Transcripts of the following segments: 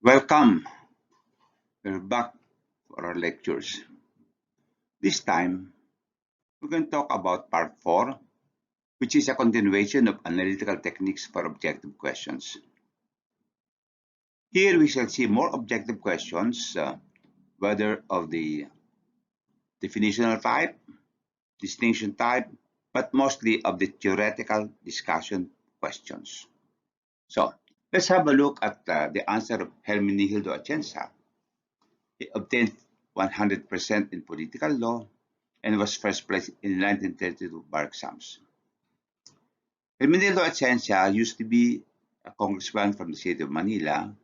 Welcome. We're back for our lectures. This time, we're going to talk about part 4, which is a continuation of analytical techniques for objective questions. Here we shall see more objective questions, whether of the definitional type, distinction type, but mostly of the theoretical discussion questions. So, let's have a look at the answer of Hermenegildo Atienza. He obtained 100% in political law and was first place in 1932 bar exams. Hermenegildo Atienza used to be a congressman from the city of Manila,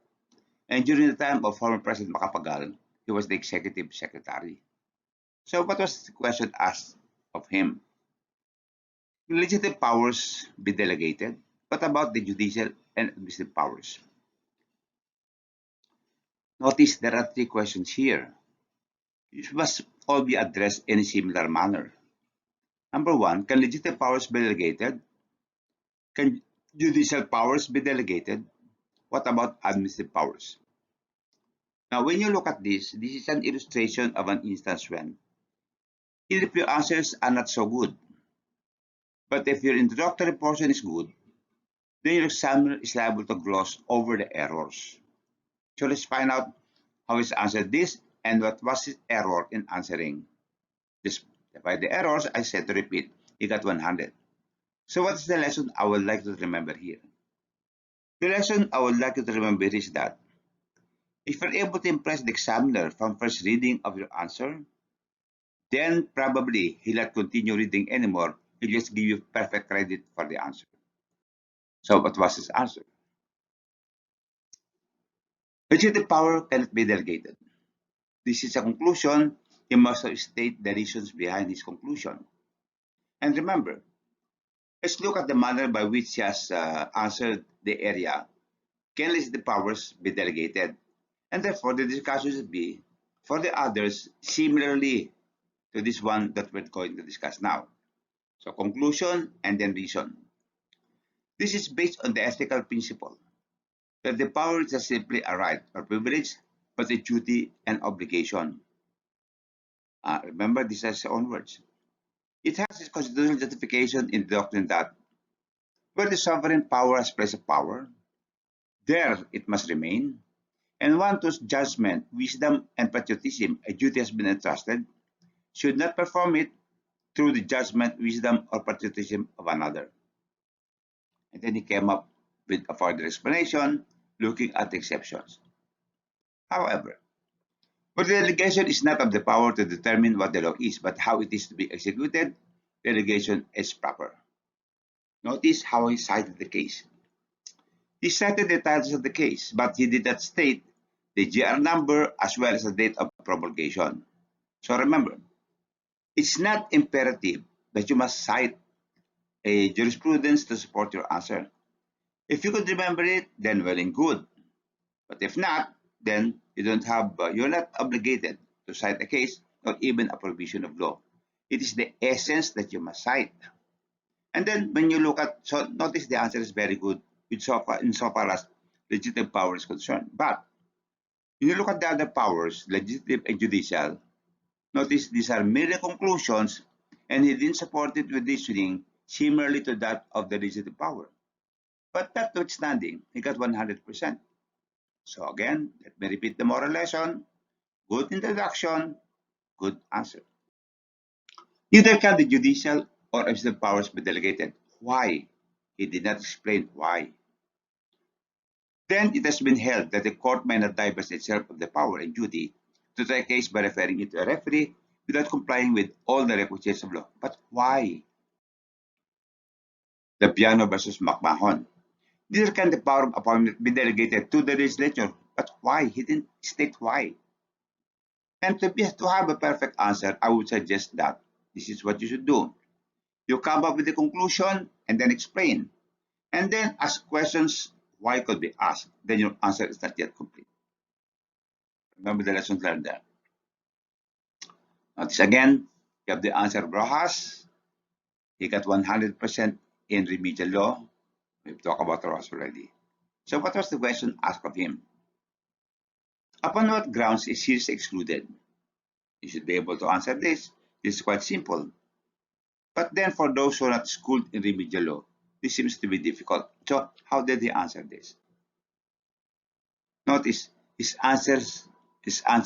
and during the time of former President Macapagal, he was the executive secretary. So what was the question asked of him? Will legislative powers be delegated? What about the judicial and administrative powers? Notice there are 3 questions here. These must all be addressed in a similar manner. Number 1, can legislative powers be delegated? Can judicial powers be delegated? What about administrative powers? Now, when you look at this is an illustration of an instance when, even if your answers are not so good, but if your introductory portion is good, then your examiner is liable to gloss over the errors. So let's find out how he's answered this and what was his error in answering. Despite the errors, I said to repeat, he got 100. So what is the lesson I would like you to remember here? The lesson I would like you to remember is that if you're able to impress the examiner from first reading of your answer, then probably he'll not continue reading anymore. He'll just give you perfect credit for the answer. So what was his answer? Legislative power cannot be delegated. This is a conclusion. He must state the reasons behind his conclusion. And remember, let's look at the manner by which he has answered the area. Can legislative powers be delegated? And therefore, the discussion should be for the others similarly to this one that we're going to discuss now. So conclusion and then reason. This is based on the ethical principle that the power is not simply a right or privilege, but a duty and obligation. Remember, this is his own words. It has its constitutional justification in the doctrine that where the sovereign power has place of power, there it must remain, and one whose judgment, wisdom, and patriotism a duty has been entrusted should not perform it through the judgment, wisdom, or patriotism of another. And then he came up with a further explanation looking at the exceptions. However, but the delegation is not of the power to determine what the law is, but how it is to be executed, delegation is proper. Notice how he cited the case. He cited the titles of the case, but he did not state the GR number as well as the date of promulgation. So remember, it's not imperative that you must cite a jurisprudence to support your answer. If you could remember it, then well and good. But if not, then you're not obligated to cite a case or even a provision of law. It is the essence that you must cite. And then when you look at, so notice the answer is very good insofar as legislative power is concerned. But when you look at the other powers, legislative and judicial, notice these are merely conclusions and he didn't support it with reasoning similarly to that of the legislative power. But notwithstanding, he got 100%. So again, let me repeat the moral lesson. Good introduction, good answer. Neither can the judicial or executive powers be delegated. Why? He did not explain why. Then it has been held that the court may not divest itself of the power and duty to try a case by referring it to a referee without complying with all the requisites of law. But why? The Piano versus McMahon. Neither can the power of appointment be delegated to the legislature. But why? He didn't state why. And to have a perfect answer, I would suggest that this is what you should do. You come up with a conclusion and then explain. And then ask questions why could be asked. Then your answer is not yet complete. Remember the lessons learned there. Notice again, you have the answer of Rojas. He got 100% in remedial law. We've talked about Rojas already. So what was the question asked of him? Upon what grounds is hearsay excluded? You should be able to answer this. This is quite simple. But then for those who are not schooled in remedial law, this seems to be difficult. So how did he answer this? Notice his answer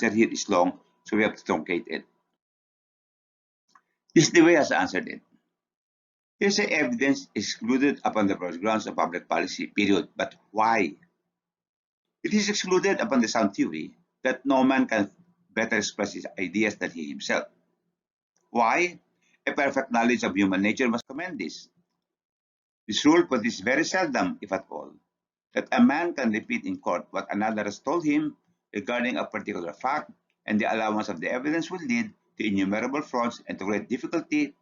here is long, so we have to truncate it. This is the way he has answered it. Hearsay evidence excluded upon the grounds of public policy, period. But why? It is excluded upon the sound theory that no man can better express his ideas than he himself. Why? A perfect knowledge of human nature must commend this. This rule, but is very seldom, if at all, that a man can repeat in court what another has told him regarding a particular fact, and the allowance of the evidence will lead to innumerable frauds and to great difficulty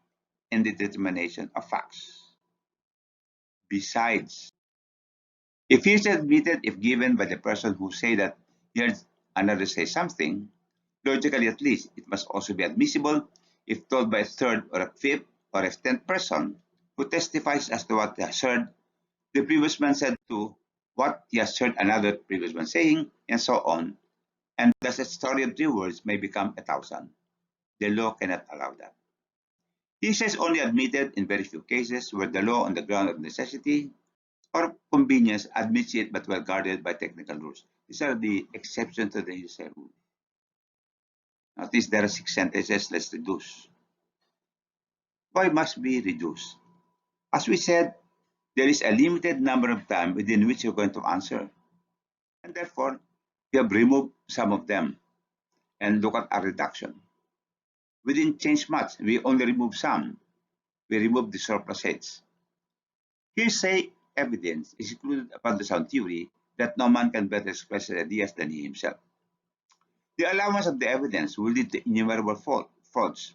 in the determination of facts. Besides, if he is admitted if given by the person who say that he heard another say something, logically at least, it must also be admissible if told by a third or a fifth or a tenth person who testifies as to what he has heard, the previous man said to what he has heard another previous man saying, and so on, and thus a story of 3 words may become 1,000. The law cannot allow that. He says only admitted in very few cases where the law on the ground of necessity or convenience admits it but well guarded by technical rules. These are the exceptions to the hearsay rule. Notice there are 6 sentences. Let's reduce. Why must we reduce? As we said, there is a limited number of time within which you're going to answer. And therefore, we have removed some of them. And look at our reduction. We didn't change much. We only removed some. We removed the surpluses. Hearsay evidence is included upon the sound theory that no man can better express his ideas than he himself. The allowance of the evidence will lead to innumerable frauds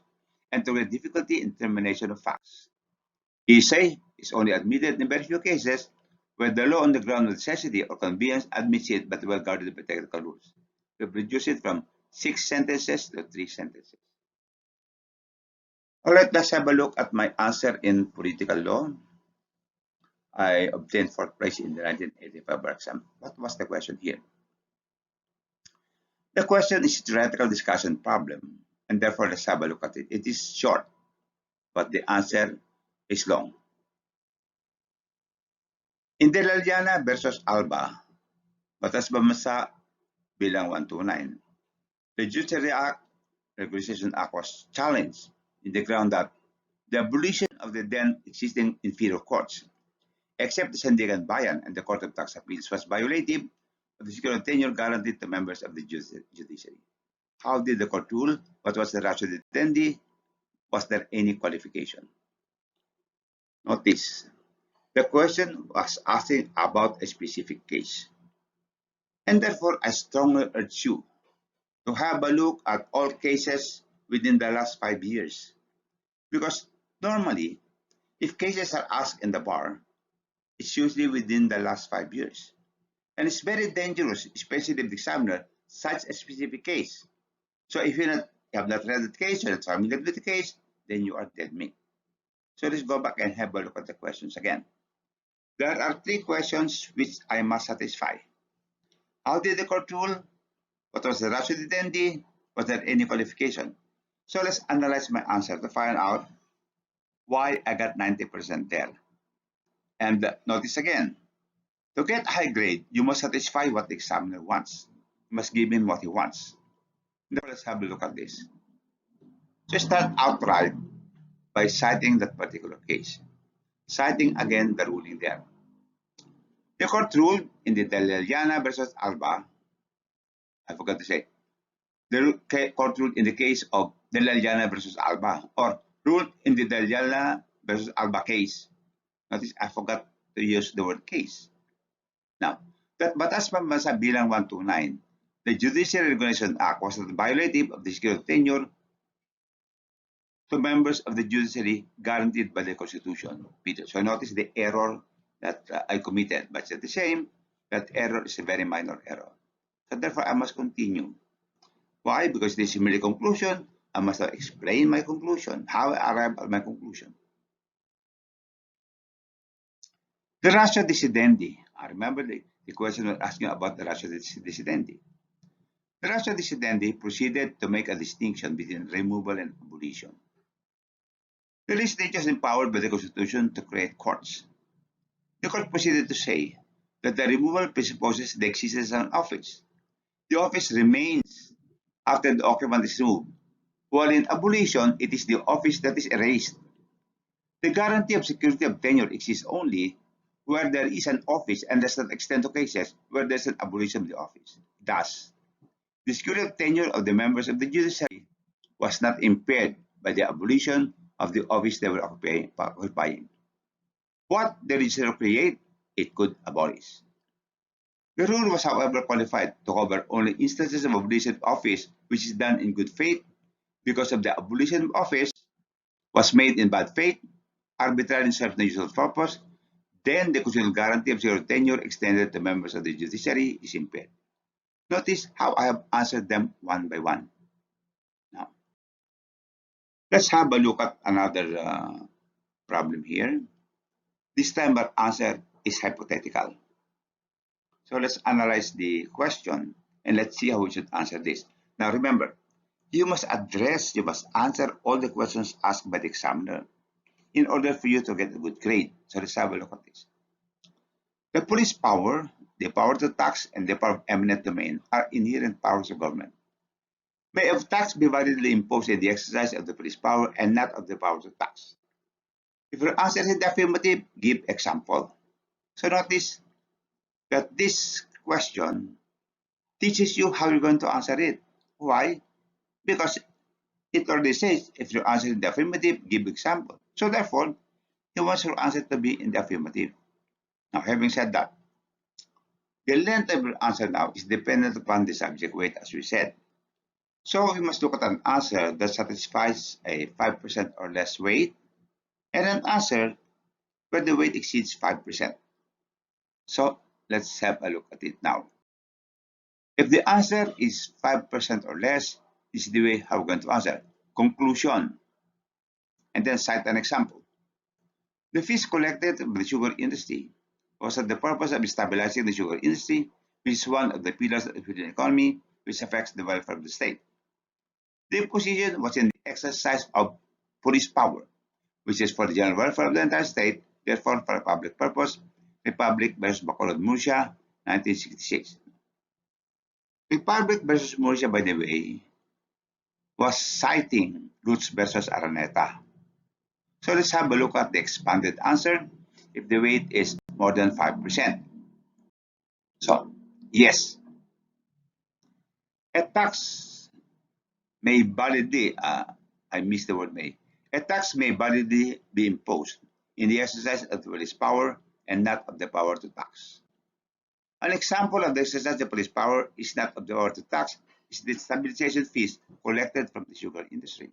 and to great difficulty in determination of facts. Hearsay is only admitted in very few cases where the law on the ground of necessity or convenience admits it but well guarded by technical rules. We've reduced it from 6 sentences to 3 sentences. All right, let's have a look at my answer in political law. I obtained 4th place in the 1985 bar exam. What was the question here? The question is a theoretical discussion problem, and therefore let's have a look at it. It is short, but the answer is long. In De La Llana versus Alba, Batas Bambansa bilang 129, the Judiciary Act, Regulation Act was challenged in the ground that the abolition of the then existing inferior courts, except the Sandiganbayan and the Court of Tax Appeals, was violative of the secure tenure guaranteed to members of the Judiciary. How did the court rule? What was the ratio decidendi? Was there any qualification? Notice, the question was asking about a specific case. And therefore, I strongly urge you to have a look at all cases within the last 5 years. Because normally, if cases are asked in the bar, it's usually within the last 5 years. And it's very dangerous, especially if the examiner cites a specific case. So if you have not read the case, you're not familiar with the case, then you are dead meat. So let's go back and have a look at the questions again. There are 3 questions which I must satisfy. How did the court rule? What was the ratio decidendi? Was there any qualification? So let's analyze my answer to find out why I got 90% there. And notice again, to get a high grade, you must satisfy what the examiner wants. You must give him what he wants. Now let's have a look at this. So start outright by citing that particular case. Citing again the ruling there. The court ruled in the De La Llana versus Alba. I forgot to say. The court ruled in the case of De La Llana versus Alba, or ruled in the De La Llana versus Alba case. Notice I forgot to use the word case. Now, that Batas Pambansa bilang 129, the Judiciary Regulation Act was not violative of the secure tenure to members of the judiciary guaranteed by the Constitution. So notice the error that I committed, but it's the same. That error is a very minor error. So therefore, I must continue. Why? Because this is merely conclusion. I must explain my conclusion, how I arrived at my conclusion. The ratio decidendi. I remember the question was asking about the ratio decidendi. The ratio decidendi proceeded to make a distinction between removal and abolition. The legislature is empowered by the Constitution to create courts. The court proceeded to say that the removal presupposes the existence of an office. The office remains after the occupant is removed, while in abolition, it is the office that is erased. The guarantee of security of tenure exists only where there is an office and does not extend to cases where there is an abolition of the office. Thus, the security of tenure of the members of the judiciary was not impaired by the abolition of the office they were occupying. What the legislature create, it could abolish. The rule was, however, qualified to cover only instances of abolition of office which is done in good faith because of the abolition of office was made in bad faith, arbitrary and serves no useful purpose, then the constitutional guarantee of zero tenure extended to members of the judiciary is impaired. Notice how I have answered them one by one. Now, let's have a look at another problem here. This time our answer is hypothetical. So let's analyze the question and let's see how we should answer this. Now remember, you must answer all the questions asked by the examiner in order for you to get a good grade. So let's have a look at this. The police power, the power to tax, and the power of eminent domain are inherent powers of government. May a tax be validly imposed in the exercise of the police power and not of the power to tax? If your answer is in the affirmative, give example. So notice that this question teaches you how you're going to answer it. Why? Because it already says if your answer is in the affirmative, give example. So therefore, you want your answer to be in the affirmative. Now, having said that, the length of your answer now is dependent upon the subject weight, as we said. So we must look at an answer that satisfies a 5% or less weight and an answer where the weight exceeds 5%. So let's have a look at it now. If the answer is 5% or less, this is the way how we're going to answer. Conclusion. And then cite an example. The fees collected by the sugar industry was for the purpose of stabilizing the sugar industry, which is one of the pillars of the Philippine economy, which affects the welfare of the state. The imposition was in the exercise of police power, which is for the general welfare of the entire state, therefore for a public purpose. Republic versus Bacolod Murcia, 1966. Republic versus Murcia, by the way, was citing Roots versus Araneta. So let's have a look at the expanded answer if the weight is more than 5%. So, yes, a tax may validly, I missed the word may, a tax may validly be imposed in the exercise of the police power and not of the power to tax. An example of the exercise of the police power is not of the power to tax is the stabilization fees collected from the sugar industry.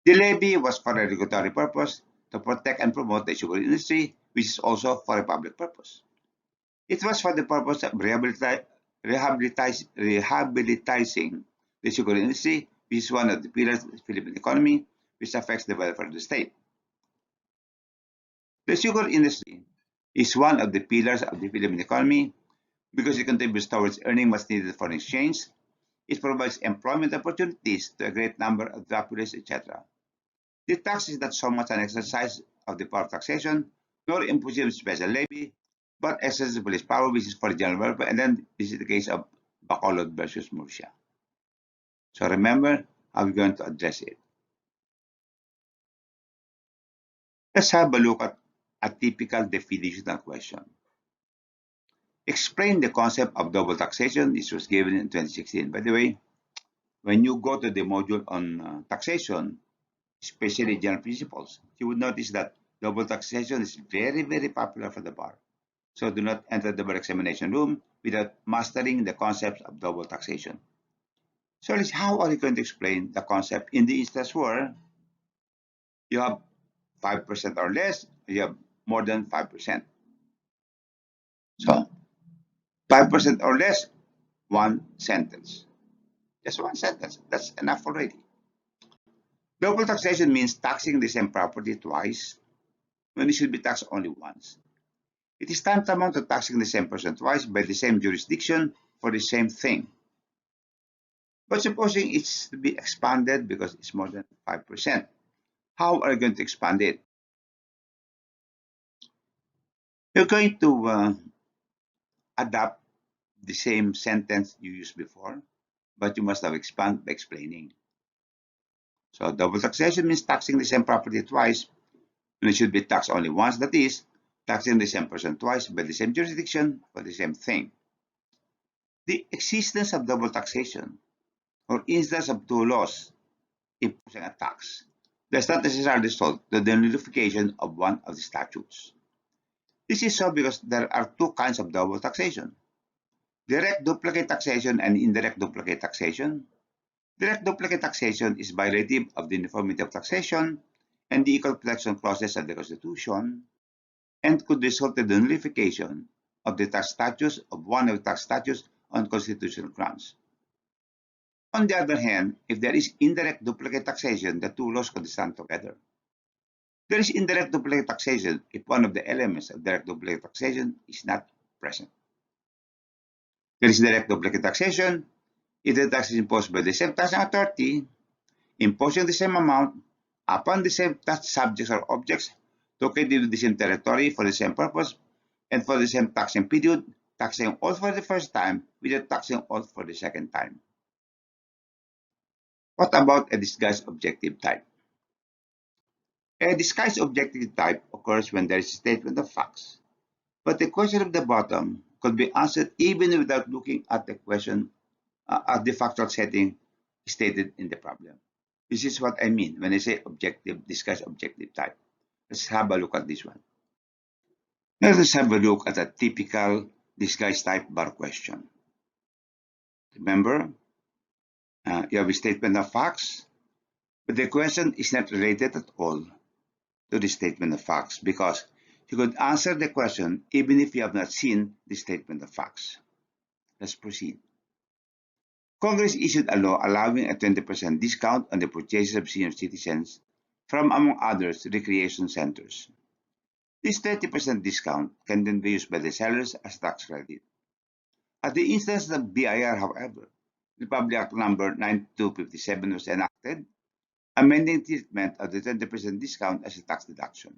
The levy was for a regulatory purpose to protect and promote the sugar industry, which is also for a public purpose. It was for the purpose of rehabilitating the sugar industry, which is one of the pillars of the Philippine economy, which affects the welfare of the state. The sugar industry is one of the pillars of the Philippine economy because it contributes towards earning much needed foreign exchange. It provides employment opportunities to a great number of the populace, etc. The tax is not so much an exercise of the power of taxation, nor imposition of special levy, but exercise of police power, which is for the general welfare, and then this is the case of Bacolod versus Murcia. So remember how we're going to address it. Let's have a look at a typical definitional question. Explain the concept of double taxation. This was given in 2016. By the way, when you go to the module on taxation, especially general principles, you would notice that double taxation is very, very popular for the bar. So do not enter the bar examination room without mastering the concepts of double taxation. So how are you going to explain the concept in the instance where you have 5% or less, you have more than 5%. So 5% or less, one sentence. Just one sentence. That's enough already. Double taxation means taxing the same property twice when it should be taxed only once. It is tantamount to taxing the same person twice by the same jurisdiction for the same thing. But supposing it's to be expanded because it's more than 5%. How are you going to expand it? You're going to adapt the same sentence you used before, but you must have expand by explaining. So double taxation means taxing the same property twice when it should be taxed only once. That is, taxing the same person twice by the same jurisdiction for the same thing. The existence of double taxation or instance of two laws imposing a tax does not necessarily result in the nullification of one of the statutes. This is so because there are two kinds of double taxation: direct duplicate taxation and indirect duplicate taxation. Direct duplicate taxation is violative of the uniformity of taxation and the equal protection clauses of the Constitution and could result in the nullification of the tax statutes of one of the tax statutes on constitutional grounds. On the other hand, if there is indirect duplicate taxation, the two laws could stand together. There is indirect duplicate taxation if one of the elements of direct duplicate taxation is not present. There is direct duplicate taxation if the tax is imposed by the same taxing authority, imposing the same amount upon the same tax subjects or objects located in the same territory for the same purpose and for the same taxing period, taxing all for the first time without taxing all for the second time. What about a disguised objective type? A disguised objective type occurs when there is a statement of facts, but the question at the bottom could be answered even without looking at the question at the factual setting stated in the problem. This is what I mean when I say objective, disguised objective type. Let's have a look at this one. Now let's have a look at a typical disguised type bar question. Remember, you have a statement of facts, but the question is not related at all to the statement of facts because you could answer the question even if you have not seen the statement of facts. Let's proceed. Congress issued a law allowing a 20% discount on the purchases of senior citizens from, among others, recreation centers. This 30% discount can then be used by the sellers as tax credit. At the instance of BIR, however, Republic Act number 9257 was enacted, amending treatment of the 20% discount as a tax deduction.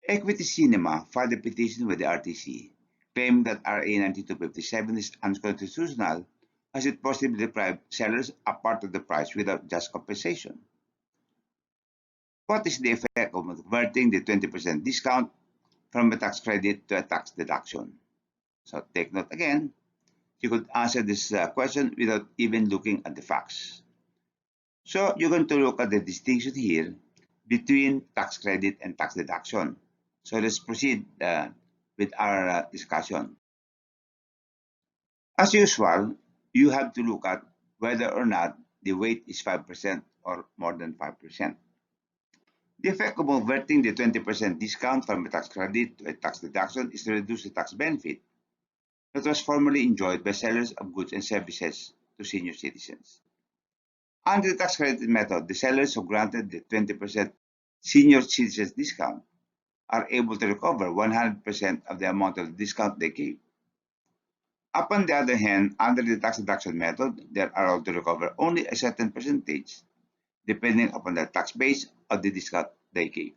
Equity Cinema filed a petition with the RTC, claiming that RA 9257 is unconstitutional as it possibly deprived sellers a part of the price without just compensation. What is the effect of converting the 20% discount from a tax credit to a tax deduction? So take note again, you could answer this question without even looking at the facts. So you're going to look at the distinction here between tax credit and tax deduction. So let's proceed with our discussion. As usual, you have to look at whether or not the weight is 5% or more than 5%. The effect of converting the 20% discount from a tax credit to a tax deduction is to reduce the tax benefit that was formerly enjoyed by sellers of goods and services to senior citizens. Under the tax credit method, the sellers who granted the 20% senior citizens discount are able to recover 100% of the amount of the discount they gave. Upon the other hand, under the tax deduction method, they are allowed to recover only a certain percentage, depending upon the tax base of the discount they gave.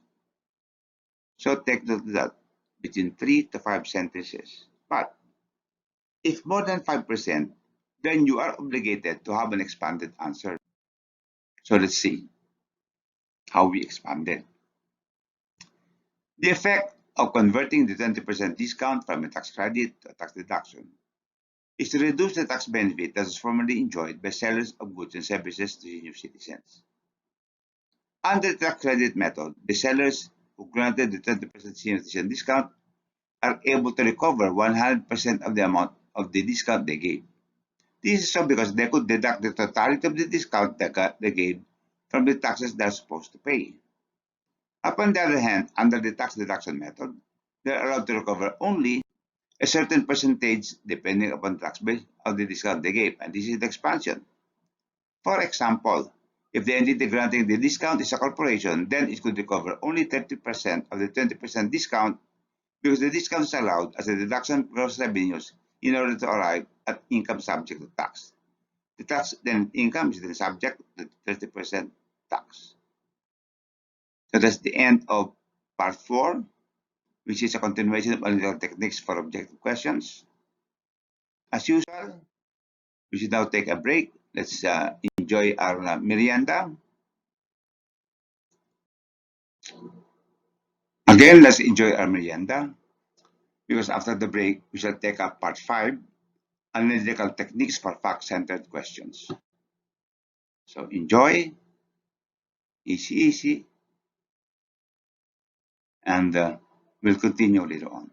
So take note of that, between 3 to 5 sentences. But if more than 5%, then you are obligated to have an expanded answer. So let's see how we expand it. The effect of converting the 20% discount from a tax credit to a tax deduction is to reduce the tax benefit that was formerly enjoyed by sellers of goods and services to senior citizens. Under the tax credit method, the sellers who granted the 20% senior citizen discount are able to recover 100% of the amount of the discount they gave. This is so because they could deduct the totality of the discount they gave from the taxes they're supposed to pay. Upon the other hand, under the tax deduction method, they're allowed to recover only a certain percentage depending upon the tax base of the discount they gave, and this is the expansion. For example, if the entity granting the discount is a corporation, then it could recover only 30% of the 20% discount because the discount is allowed as a deduction of gross revenues in order to arrive at income subject to tax. The tax then income is then subject to 30% tax. So that's the end of part 4, which is a continuation of analytical techniques for objective questions. As usual, we should now take a break. Let's enjoy our merienda. Again, let's enjoy our merienda, because after the break, we shall take up part 5, analytical techniques for fact-centered questions. So enjoy, easy, and we'll continue later on.